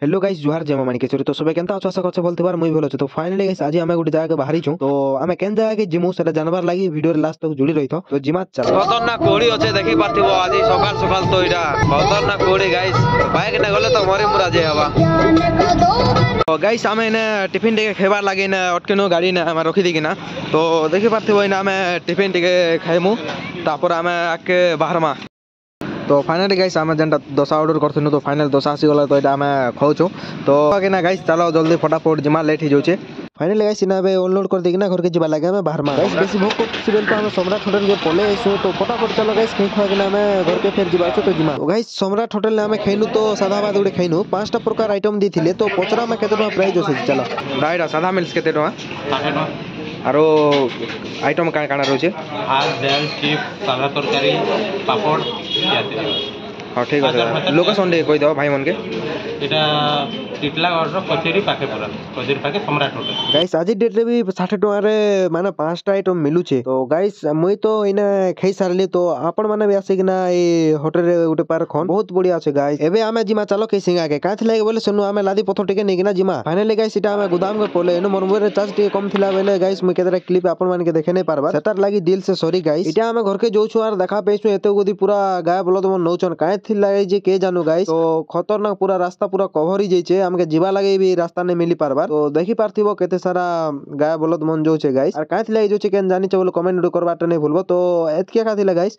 Hello guys जुहार जय मामानी केचोरी तो सबे केनता आशा करछ बोलते बार मुई भलो छ तो फाइनली गाइस आज हमें गुटे जगह के बाहरी छु तो हमें केन जगह के जिमु सेटा जानबार लागि वीडियो रे लास्ट तक जुड़ी रहितो तो जिमा चल खतरनाक कोड़ी अच्छे देखी पार्थिव आज सकाल सकाल तो इटा खतरनाक कोड़ी गाइस बाइक ने गले तो मरी मुरा जे हवा तो गाइस हमें ने टिफिन टिके खेबार लागि ने अटकेनो गाड़ी ने हम रखी दिकिना तो देखी पार्थिव इना हमें टिफिन टिके खाइमु तापर हमें आके बाहर मा तो फाइनली गाइस आमे जेनटा दोसा ऑर्डर करथिनु तो फाइनल दोसा आसी गला तो एटा आमे खाउछु तो आगे ना गाइस चलो जल्दी फटाफट जिमा लेट ही जाउछे फाइनली गाइस इना बे अनलोड कर देकिना घर के जिबा लागे हमें बाहर मा गाइस बेसी भोक सिबल तो हमें सम्राट होटल के पले आइसु तो फटाफट चलो गाइस खै खा के हमें घर के फेर जिबा तो जिमा तो गाइस सम्राट होटल ने हमें खैनु तो सादा भात उडे खैनु पांचटा प्रकार आइटम दिथिले तो पचरा में केते प्राइस होसे चलो राइट सादा मिल्स केते टका 60 टका आरो आइटम का काना रहउछे भात दाल चिप्स सादा तरकारी पापड़ इत्यादि हां ठीक है लोकेशन दे कोइ दो भाई मन के एटा टिटलागढ़ रो कचेरी पाखे पुरा कचेरी पाखे सम्राट होटल गाइस आज डेट रे भी 60 टका रे माने पांचटा आइटम मिलु छे तो गाइस मुई तो इना खै सारली तो आपण माने भी आसे कि ना ए होटल रे उटे पार खन बहुत बढ़िया छे गाइस एबे आमे जिमा चलो कै सिंगा के काथ लागे बोले सुनु आमे लादी पथर टिके नै कि ना जिमा फाइनली गाइस इटा आमे गोदाम के पोले एनो मोर मोरे चार्ज टिके कम थिला बेले गाइस मुई केतरा क्लिप आपण माने के देखे नै पारबा सेतार लागि दिल से सॉरी गाइस इटा आमे घर के जोछु आर देखा पेछु एते गोदी पूरा गाय बोलद मन नौचन काहे थिला जे के जानू गाइस तो खतरनाक पूरा रास्ता पूरा कवर ही जैछे हमके जीवा लगे भी रास्ता नहीं मिली पारबार तो देखि पारथिबो केते सारा गाय बलद मन जो छे गाइस और काहे थिला जो छे केन जानि छ बोले कमेंट करबाटे नहीं भूलबो तो एतके का थिला गाइस।